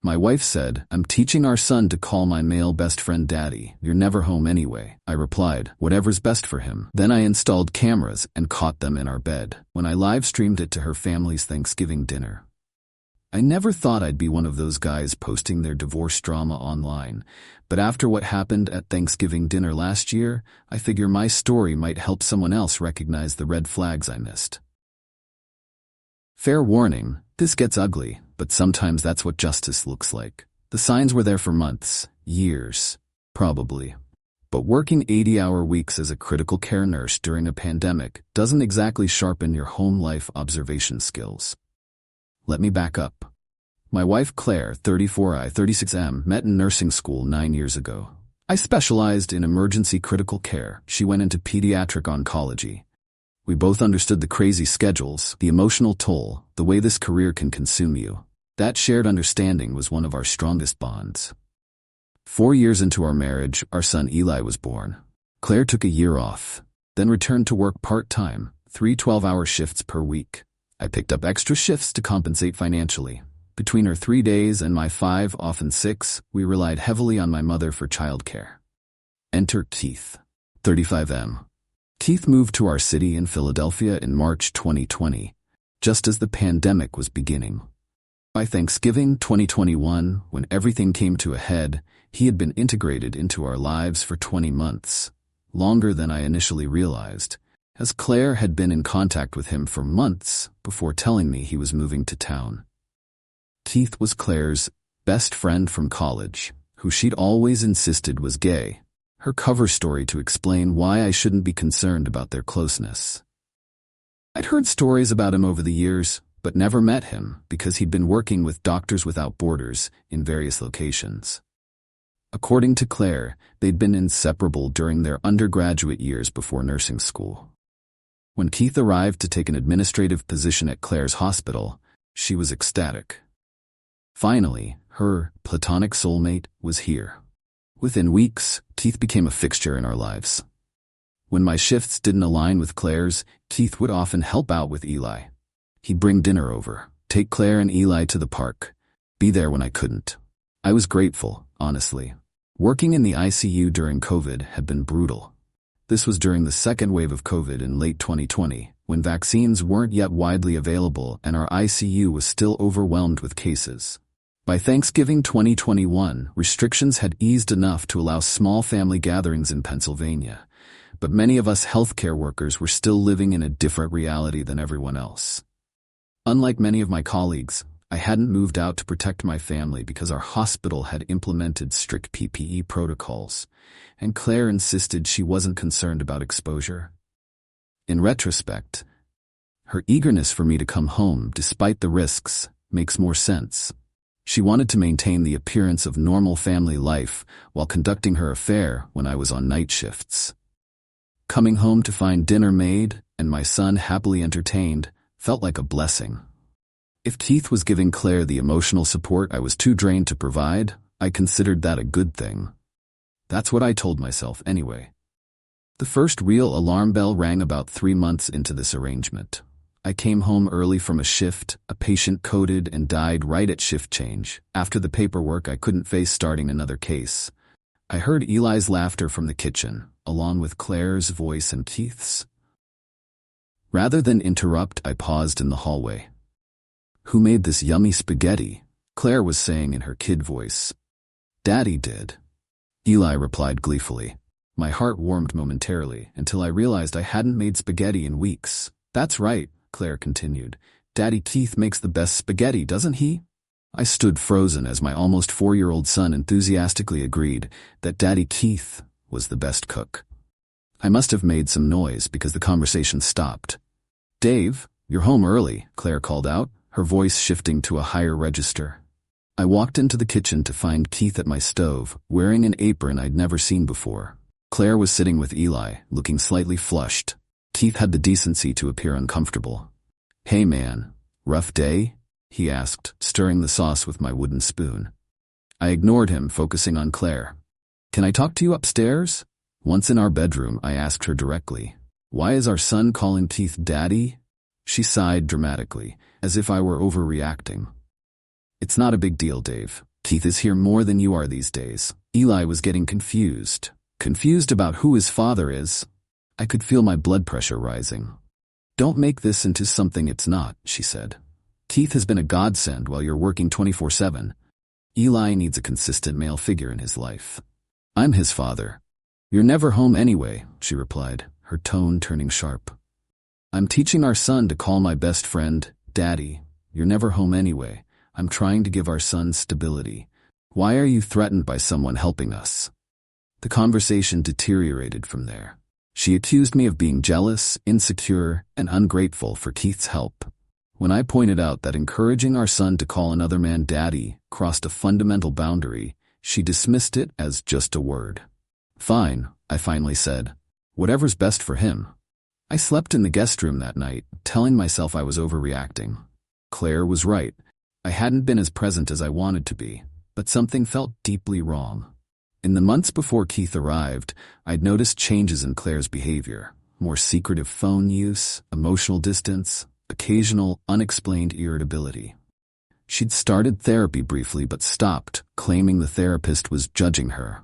My wife said, "I'm teaching our son to call my male best friend daddy. You're never home anyway." I replied, "Whatever's best for him." Then I installed cameras and caught them in our bed when I live streamed it to her family's Thanksgiving dinner. I never thought I'd be one of those guys posting their divorce drama online, but after what happened at Thanksgiving dinner last year, I figure my story might help someone else recognize the red flags I missed. Fair warning, this gets ugly, but sometimes that's what justice looks like. The signs were there for months, years, probably. But working 80-hour weeks as a critical care nurse during a pandemic doesn't exactly sharpen your home life observation skills. Let me back up. My wife Claire, 34I, 36M, met in nursing school 9 years ago. I specialized in emergency critical care. She went into pediatric oncology. We both understood the crazy schedules, the emotional toll, the way this career can consume you. That shared understanding was one of our strongest bonds. 4 years into our marriage, our son Eli was born. Claire took a year off, then returned to work part-time, 3 12-hour shifts per week. I picked up extra shifts to compensate financially. Between her 3 days and my 5, often 6, we relied heavily on my mother for childcare. Enter Keith, 35M. Keith moved to our city in Philadelphia in March 2020, just as the pandemic was beginning. By Thanksgiving 2021, when everything came to a head, he had been integrated into our lives for 20 months, longer than I initially realized, as Claire had been in contact with him for months before telling me he was moving to town. Keith was Claire's best friend from college, who she'd always insisted was gay, her cover story to explain why I shouldn't be concerned about their closeness. I'd heard stories about him over the years, but never met him because he'd been working with Doctors Without Borders in various locations. According to Claire, they'd been inseparable during their undergraduate years before nursing school. When Keith arrived to take an administrative position at Claire's hospital, she was ecstatic. Finally, her platonic soulmate was here. Within weeks, Keith became a fixture in our lives. When my shifts didn't align with Claire's, Keith would often help out with Eli. He'd bring dinner over, take Claire and Eli to the park, be there when I couldn't. I was grateful, honestly. Working in the ICU during COVID had been brutal. This was during the second wave of COVID in late 2020, when vaccines weren't yet widely available and our ICU was still overwhelmed with cases. By Thanksgiving 2021, restrictions had eased enough to allow small family gatherings in Pennsylvania, but many of us healthcare workers were still living in a different reality than everyone else. Unlike many of my colleagues, I hadn't moved out to protect my family because our hospital had implemented strict PPE protocols, and Claire insisted she wasn't concerned about exposure. In retrospect, her eagerness for me to come home despite the risks makes more sense. She wanted to maintain the appearance of normal family life while conducting her affair when I was on night shifts. Coming home to find dinner made and my son happily entertained felt like a blessing. If Keith was giving Claire the emotional support I was too drained to provide, I considered that a good thing. That's what I told myself anyway. The first real alarm bell rang about 3 months into this arrangement. I came home early from a shift, a patient coded and died right at shift change. After the paperwork, I couldn't face starting another case. I heard Eli's laughter from the kitchen, along with Claire's voice and Keith's. Rather than interrupt, I paused in the hallway. "Who made this yummy spaghetti?" Claire was saying in her kid voice. "Daddy did." Eli replied gleefully. My heart warmed momentarily until I realized I hadn't made spaghetti in weeks. "That's right," Claire continued. "Daddy Keith makes the best spaghetti, doesn't he?" I stood frozen as my almost 4-year-old son enthusiastically agreed that Daddy Keith was the best cook. I must have made some noise because the conversation stopped. "Dave, you're home early," Claire called out, her voice shifting to a higher register. I walked into the kitchen to find Keith at my stove, wearing an apron I'd never seen before. Claire was sitting with Eli, looking slightly flushed. Keith had the decency to appear uncomfortable. "Hey man, rough day?" he asked, stirring the sauce with my wooden spoon. I ignored him, focusing on Claire. "Can I talk to you upstairs?" Once in our bedroom, I asked her directly. "Why is our son calling Keith Daddy?" She sighed dramatically, as if I were overreacting. "It's not a big deal, Dave. Keith is here more than you are these days. Eli was getting confused. Confused about who his father is. I could feel my blood pressure rising. Don't make this into something it's not, she said. Keith has been a godsend while you're working 24/7. Eli needs a consistent male figure in his life. I'm his father. You're never home anyway, she replied, her tone turning sharp. I'm teaching our son to call my best friend, Daddy. You're never home anyway. I'm trying to give our son stability. Why are you threatened by someone helping us? The conversation deteriorated from there. She accused me of being jealous, insecure, and ungrateful for Keith's help. When I pointed out that encouraging our son to call another man daddy crossed a fundamental boundary, she dismissed it as just a word. Fine, I finally said. Whatever's best for him. I slept in the guest room that night, telling myself I was overreacting. Claire was right. I hadn't been as present as I wanted to be, but something felt deeply wrong. In the months before Keith arrived, I'd noticed changes in Claire's behavior. More secretive phone use, emotional distance, occasional, unexplained irritability. She'd started therapy briefly but stopped, claiming the therapist was judging her.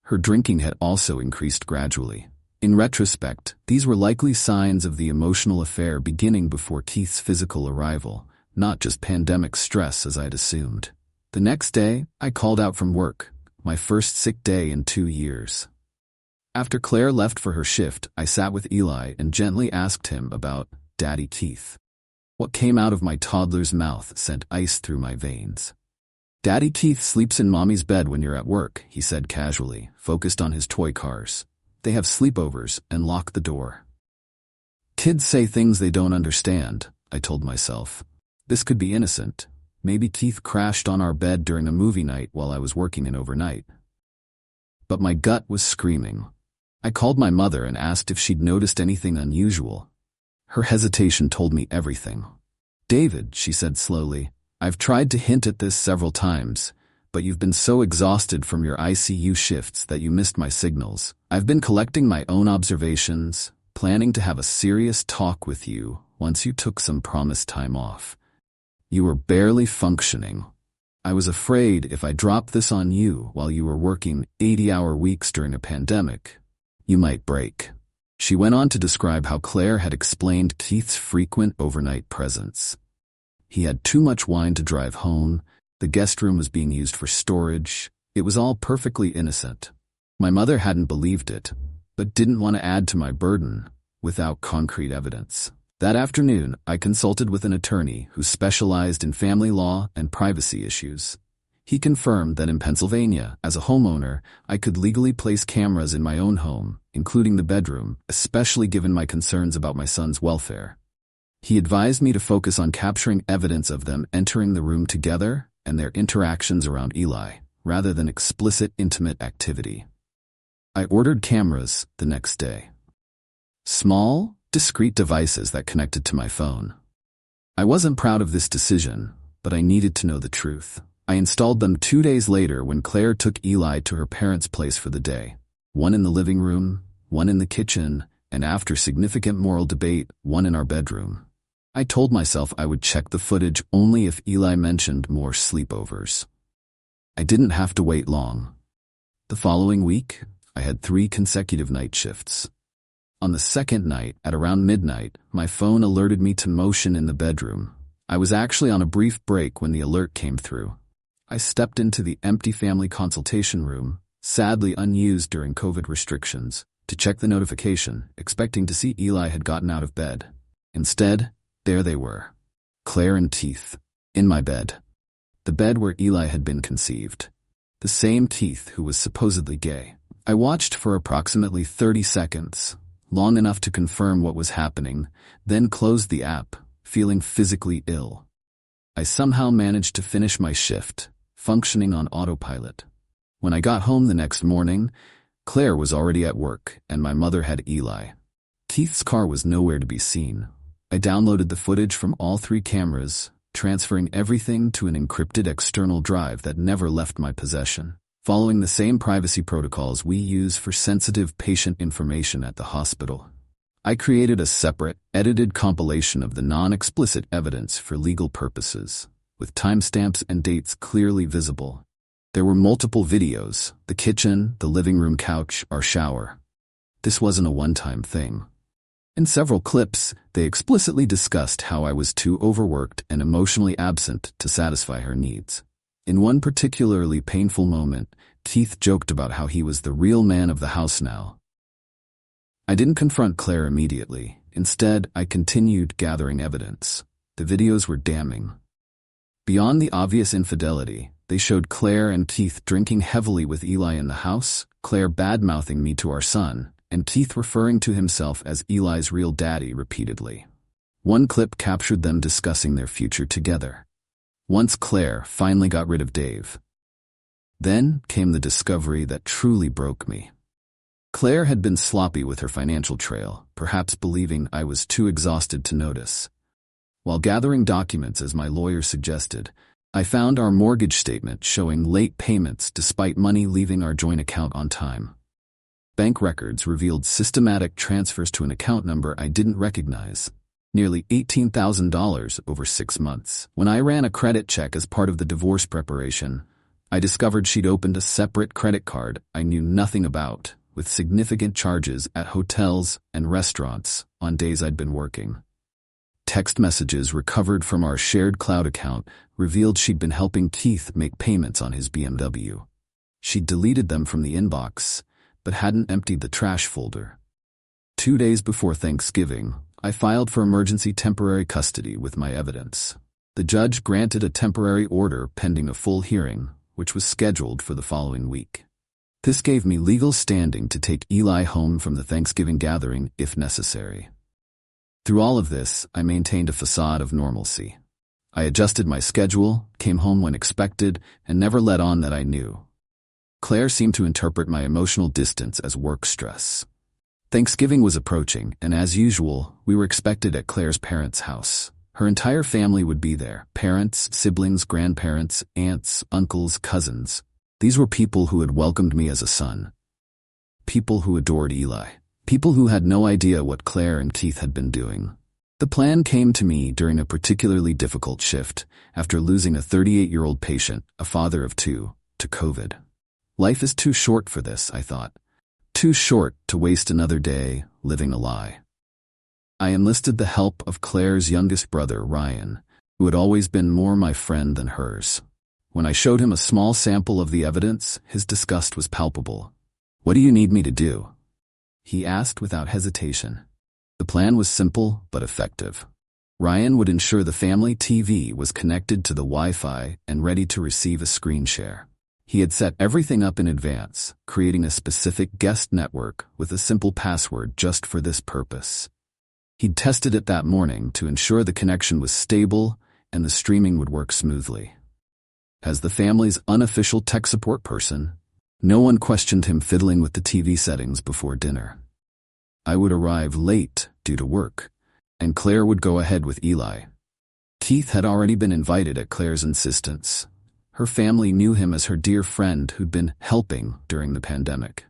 Her drinking had also increased gradually. In retrospect, these were likely signs of the emotional affair beginning before Keith's physical arrival, not just pandemic stress as I'd assumed. The next day, I called out from work, my first sick day in 2 years. After Claire left for her shift, I sat with Eli and gently asked him about Daddy Keith. What came out of my toddler's mouth sent ice through my veins. Daddy Keith sleeps in Mommy's bed when you're at work, he said casually, focused on his toy cars. They have sleepovers and lock the door. Kids say things they don't understand, I told myself. This could be innocent. Maybe Keith crashed on our bed during a movie night while I was working in overnight. But my gut was screaming. I called my mother and asked if she'd noticed anything unusual. Her hesitation told me everything. David, she said slowly, I've tried to hint at this several times, but you've been so exhausted from your ICU shifts that you missed my signals. I've been collecting my own observations, planning to have a serious talk with you once you took some promised time off. You were barely functioning. I was afraid if I dropped this on you while you were working 80-hour weeks during a pandemic, you might break. She went on to describe how Claire had explained Keith's frequent overnight presence. He had too much wine to drive home, the guest room was being used for storage, it was all perfectly innocent. My mother hadn't believed it, but didn't want to add to my burden without concrete evidence. That afternoon, I consulted with an attorney who specialized in family law and privacy issues. He confirmed that in Pennsylvania, as a homeowner, I could legally place cameras in my own home, including the bedroom, especially given my concerns about my son's welfare. He advised me to focus on capturing evidence of them entering the room together and their interactions around Eli, rather than explicit intimate activity. I ordered cameras the next day. Small, discrete devices that connected to my phone. I wasn't proud of this decision, but I needed to know the truth. I installed them 2 days later when Claire took Eli to her parents' place for the day. One in the living room, one in the kitchen, and after significant moral debate, one in our bedroom. I told myself I would check the footage only if Eli mentioned more sleepovers. I didn't have to wait long. The following week, I had 3 consecutive night shifts. On the second night, at around midnight, my phone alerted me to motion in the bedroom. I was actually on a brief break when the alert came through. I stepped into the empty family consultation room, sadly unused during COVID restrictions, to check the notification, expecting to see Eli had gotten out of bed. Instead, there they were, Claire and Keith, in my bed. The bed where Eli had been conceived. The same Keith who was supposedly gay. I watched for approximately 30 seconds, long enough to confirm what was happening, then closed the app, feeling physically ill. I somehow managed to finish my shift, functioning on autopilot. When I got home the next morning, Claire was already at work, and my mother had Eli. Keith's car was nowhere to be seen. I downloaded the footage from all 3 cameras, transferring everything to an encrypted external drive that never left my possession. Following the same privacy protocols we use for sensitive patient information at the hospital. I created a separate, edited compilation of the non-explicit evidence for legal purposes, with timestamps and dates clearly visible. There were multiple videos: the kitchen, the living room couch, our shower. This wasn't a one-time thing. In several clips, they explicitly discussed how I was too overworked and emotionally absent to satisfy her needs. In one particularly painful moment, Keith joked about how he was the real man of the house now. I didn't confront Claire immediately. Instead, I continued gathering evidence. The videos were damning. Beyond the obvious infidelity, they showed Claire and Keith drinking heavily with Eli in the house, Claire bad-mouthing me to our son, and Keith referring to himself as Eli's real daddy repeatedly. One clip captured them discussing their future together. Once Claire finally got rid of Dave. Then came the discovery that truly broke me. Claire had been sloppy with her financial trail, perhaps believing I was too exhausted to notice. While gathering documents as my lawyer suggested, I found our mortgage statement showing late payments despite money leaving our joint account on time. Bank records revealed systematic transfers to an account number I didn't recognize. Nearly $18,000 over 6 months. When I ran a credit check as part of the divorce preparation, I discovered she'd opened a separate credit card I knew nothing about, with significant charges at hotels and restaurants on days I'd been working. Text messages recovered from our shared cloud account revealed she'd been helping Keith make payments on his BMW. She'd deleted them from the inbox, but hadn't emptied the trash folder. 2 days before Thanksgiving, I filed for emergency temporary custody with my evidence. The judge granted a temporary order pending a full hearing, which was scheduled for the following week. This gave me legal standing to take Eli home from the Thanksgiving gathering if necessary. Through all of this, I maintained a facade of normalcy. I adjusted my schedule, came home when expected, and never let on that I knew. Claire seemed to interpret my emotional distance as work stress. Thanksgiving was approaching, and as usual, we were expected at Claire's parents' house. Her entire family would be there: parents, siblings, grandparents, aunts, uncles, cousins. These were people who had welcomed me as a son. People who adored Eli. People who had no idea what Claire and Keith had been doing. The plan came to me during a particularly difficult shift, after losing a 38-year-old patient, a father of 2, to COVID. Life is too short for this, I thought. Too short to waste another day living a lie. I enlisted the help of Claire's youngest brother, Ryan, who had always been more my friend than hers. When I showed him a small sample of the evidence, his disgust was palpable. "What do you need me to do?" he asked without hesitation. The plan was simple but effective. Ryan would ensure the family TV was connected to the Wi-Fi and ready to receive a screen share. He had set everything up in advance, creating a specific guest network with a simple password just for this purpose. He'd tested it that morning to ensure the connection was stable and the streaming would work smoothly. As the family's unofficial tech support person, no one questioned him fiddling with the TV settings before dinner. I would arrive late due to work, and Claire would go ahead with Eli. Keith had already been invited at Claire's insistence. Her family knew him as her dear friend who'd been helping during the pandemic.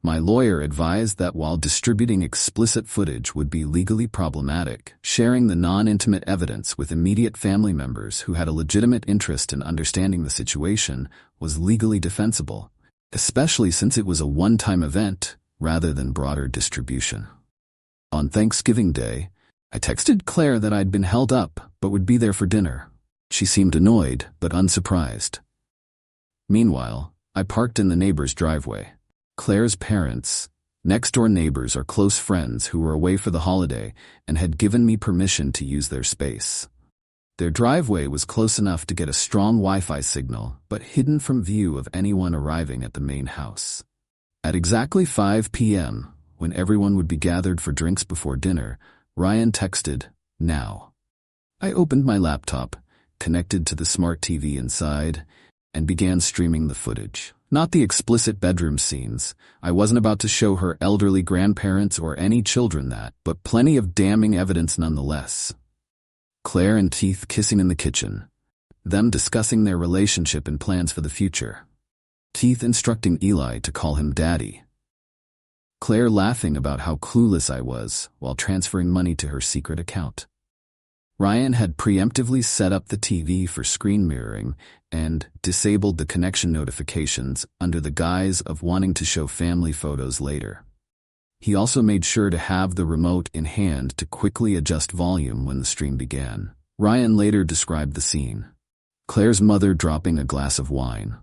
My lawyer advised that while distributing explicit footage would be legally problematic, sharing the non-intimate evidence with immediate family members who had a legitimate interest in understanding the situation was legally defensible, especially since it was a one-time event rather than broader distribution. On Thanksgiving Day, I texted Claire that I'd been held up but would be there for dinner. She seemed annoyed but unsurprised. Meanwhile, I parked in the neighbor's driveway. Claire's parents, next-door neighbors, are close friends who were away for the holiday and had given me permission to use their space. Their driveway was close enough to get a strong Wi-Fi signal, but hidden from view of anyone arriving at the main house. At exactly 5 p.m., when everyone would be gathered for drinks before dinner, Ryan texted, "Now." I opened my laptop, connected to the smart TV inside, and began streaming the footage. Not the explicit bedroom scenes. I wasn't about to show her elderly grandparents or any children that, but plenty of damning evidence nonetheless. Claire and Keith kissing in the kitchen. Them discussing their relationship and plans for the future. Keith instructing Eli to call him Daddy. Claire laughing about how clueless I was while transferring money to her secret account. Ryan had preemptively set up the TV for screen mirroring and disabled the connection notifications under the guise of wanting to show family photos later. He also made sure to have the remote in hand to quickly adjust volume when the stream began. Ryan later described the scene: Claire's mother dropping a glass of wine,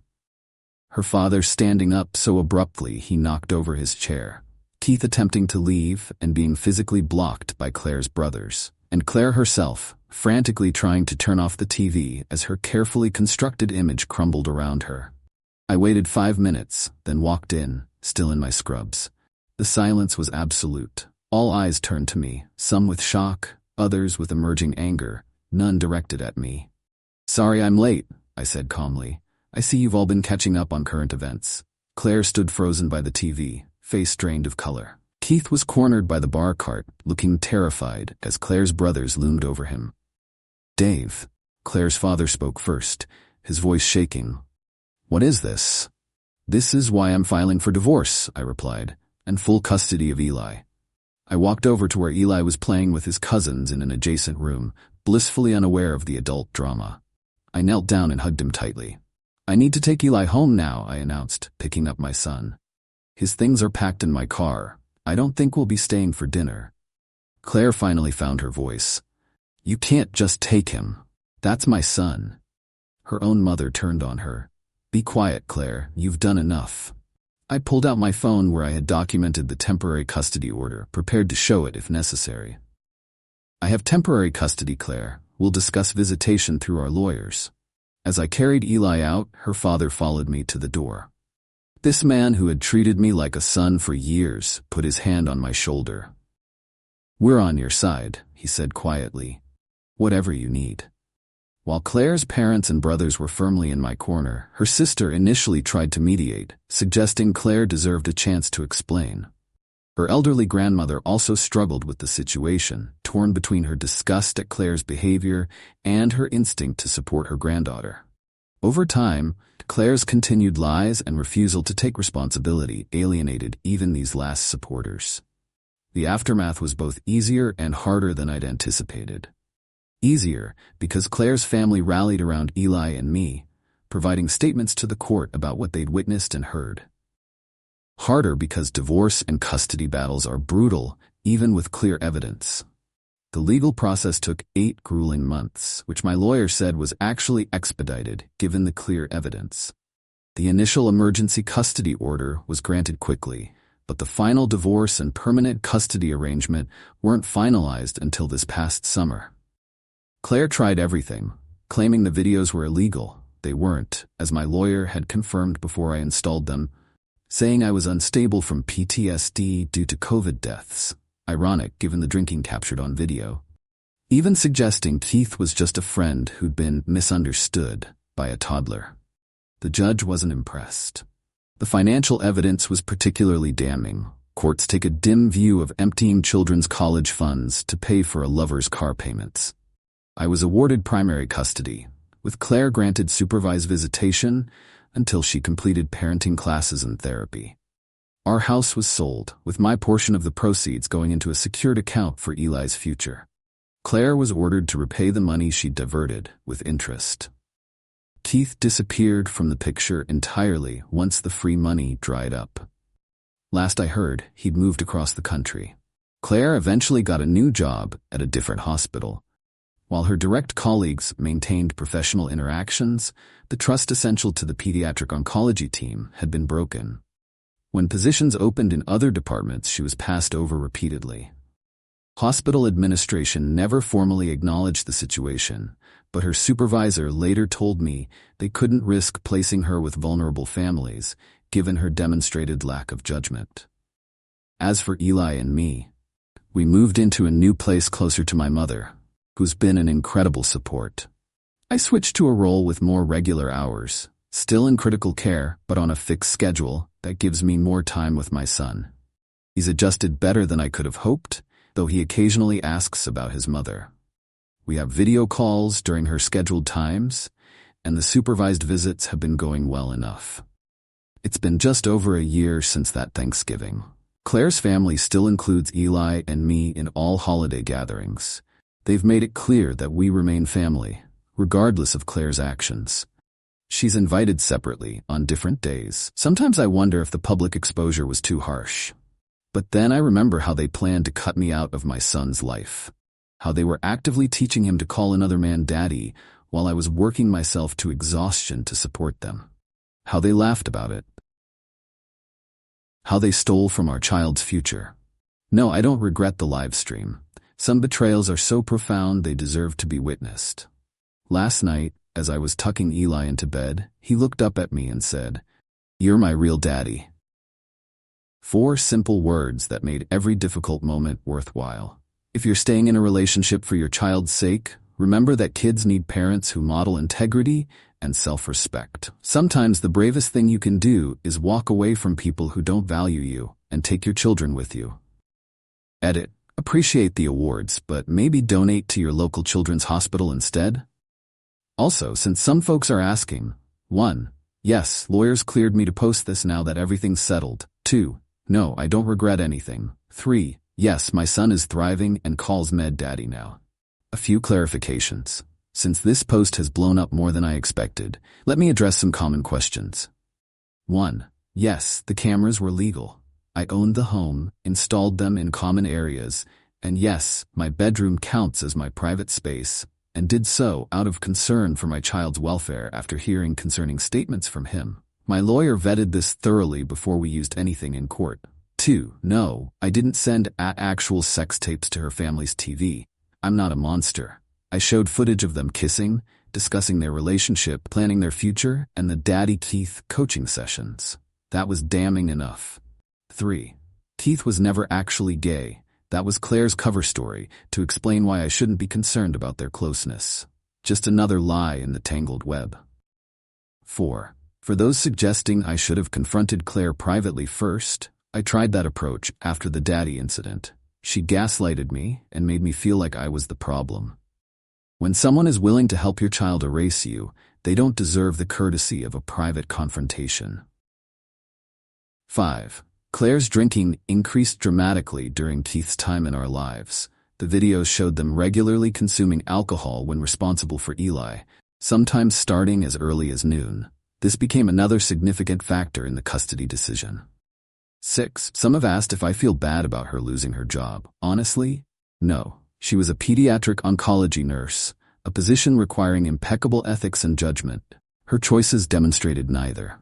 her father standing up so abruptly he knocked over his chair, Keith attempting to leave and being physically blocked by Claire's brothers, and Claire herself frantically trying to turn off the TV as her carefully constructed image crumbled around her. I waited 5 minutes, then walked in, still in my scrubs. The silence was absolute. All eyes turned to me, some with shock, others with emerging anger, none directed at me. "Sorry I'm late," I said calmly. "I see you've all been catching up on current events." Claire stood frozen by the TV, face drained of color. Keith was cornered by the bar cart, looking terrified as Claire's brothers loomed over him. "Dave," Claire's father spoke first, his voice shaking. "What is this?" "This is why I'm filing for divorce," I replied, "and full custody of Eli." I walked over to where Eli was playing with his cousins in an adjacent room, blissfully unaware of the adult drama. I knelt down and hugged him tightly. "I need to take Eli home now," I announced, picking up my son. "His things are packed in my car. I don't think we'll be staying for dinner." Claire finally found her voice. "You can't just take him. That's my son." Her own mother turned on her. "Be quiet, Claire. You've done enough." I pulled out my phone where I had documented the temporary custody order, prepared to show it if necessary. "I have temporary custody, Claire. We'll discuss visitation through our lawyers." As I carried Eli out, her father followed me to the door. This man who had treated me like a son for years put his hand on my shoulder. "We're on your side," he said quietly. "Whatever you need." While Claire's parents and brothers were firmly in my corner, her sister initially tried to mediate, suggesting Claire deserved a chance to explain. Her elderly grandmother also struggled with the situation, torn between her disgust at Claire's behavior and her instinct to support her granddaughter. Over time, Claire's continued lies and refusal to take responsibility alienated even these last supporters. The aftermath was both easier and harder than I'd anticipated. Easier because Claire's family rallied around Eli and me, providing statements to the court about what they'd witnessed and heard. Harder because divorce and custody battles are brutal, even with clear evidence. The legal process took 8 grueling months, which my lawyer said was actually expedited, given the clear evidence. The initial emergency custody order was granted quickly, but the final divorce and permanent custody arrangement weren't finalized until this past summer. Claire tried everything, claiming the videos were illegal. They weren't, as my lawyer had confirmed before I installed them, saying I was unstable from PTSD due to COVID deaths, ironic given the drinking captured on video. Even suggesting Keith was just a friend who'd been misunderstood by a toddler. The judge wasn't impressed. The financial evidence was particularly damning. Courts take a dim view of emptying children's college funds to pay for a lover's car payments. I was awarded primary custody, with Claire granted supervised visitation until she completed parenting classes and therapy. Our house was sold, with my portion of the proceeds going into a secured account for Eli's future. Claire was ordered to repay the money she'd diverted, with interest. Keith disappeared from the picture entirely once the free money dried up. Last I heard, he'd moved across the country. Claire eventually got a new job at a different hospital. While her direct colleagues maintained professional interactions, the trust essential to the pediatric oncology team had been broken. When positions opened in other departments, she was passed over repeatedly. Hospital administration never formally acknowledged the situation, but her supervisor later told me they couldn't risk placing her with vulnerable families, given her demonstrated lack of judgment. As for Eli and me, we moved into a new place closer to my mother, who's been an incredible support. I switched to a role with more regular hours, still in critical care, but on a fixed schedule that gives me more time with my son. He's adjusted better than I could have hoped, though he occasionally asks about his mother. We have video calls during her scheduled times, and the supervised visits have been going well enough. It's been just over a year since that Thanksgiving. Claire's family still includes Eli and me in all holiday gatherings. They've made it clear that we remain family, regardless of Claire's actions. She's invited separately, on different days. Sometimes I wonder if the public exposure was too harsh. But then I remember how they planned to cut me out of my son's life. How they were actively teaching him to call another man daddy, while I was working myself to exhaustion to support them. How they laughed about it. How they stole from our child's future. No, I don't regret the live stream. Some betrayals are so profound they deserve to be witnessed. Last night, as I was tucking Eli into bed, he looked up at me and said, "You're my real daddy." 4 simple words that made every difficult moment worthwhile. If you're staying in a relationship for your child's sake, remember that kids need parents who model integrity and self-respect. Sometimes the bravest thing you can do is walk away from people who don't value you and take your children with you. Edit. Appreciate the awards, but maybe donate to your local children's hospital instead? Also, since some folks are asking, 1. Yes, lawyers cleared me to post this now that everything's settled. 2. No, I don't regret anything. 3. Yes, my son is thriving and calls Med Daddy now. A few clarifications. Since this post has blown up more than I expected, let me address some common questions. 1. Yes, the cameras were legal. I owned the home, installed them in common areas, and yes, my bedroom counts as my private space, and did so out of concern for my child's welfare after hearing concerning statements from him. My lawyer vetted this thoroughly before we used anything in court. 2. No, I didn't send actual sex tapes to her family's TV. I'm not a monster. I showed footage of them kissing, discussing their relationship, planning their future, and the Daddy Keith coaching sessions. That was damning enough. 3. Keith was never actually gay. That was Claire's cover story to explain why I shouldn't be concerned about their closeness. Just another lie in the tangled web. 4. For those suggesting I should have confronted Claire privately first, I tried that approach after the daddy incident. She gaslighted me and made me feel like I was the problem. When someone is willing to help your child erase you, they don't deserve the courtesy of a private confrontation. 5. Claire's drinking increased dramatically during Keith's time in our lives. The videos showed them regularly consuming alcohol when responsible for Eli, sometimes starting as early as noon. This became another significant factor in the custody decision. 6. Some have asked if I feel bad about her losing her job. Honestly, no. She was a pediatric oncology nurse, a position requiring impeccable ethics and judgment. Her choices demonstrated neither.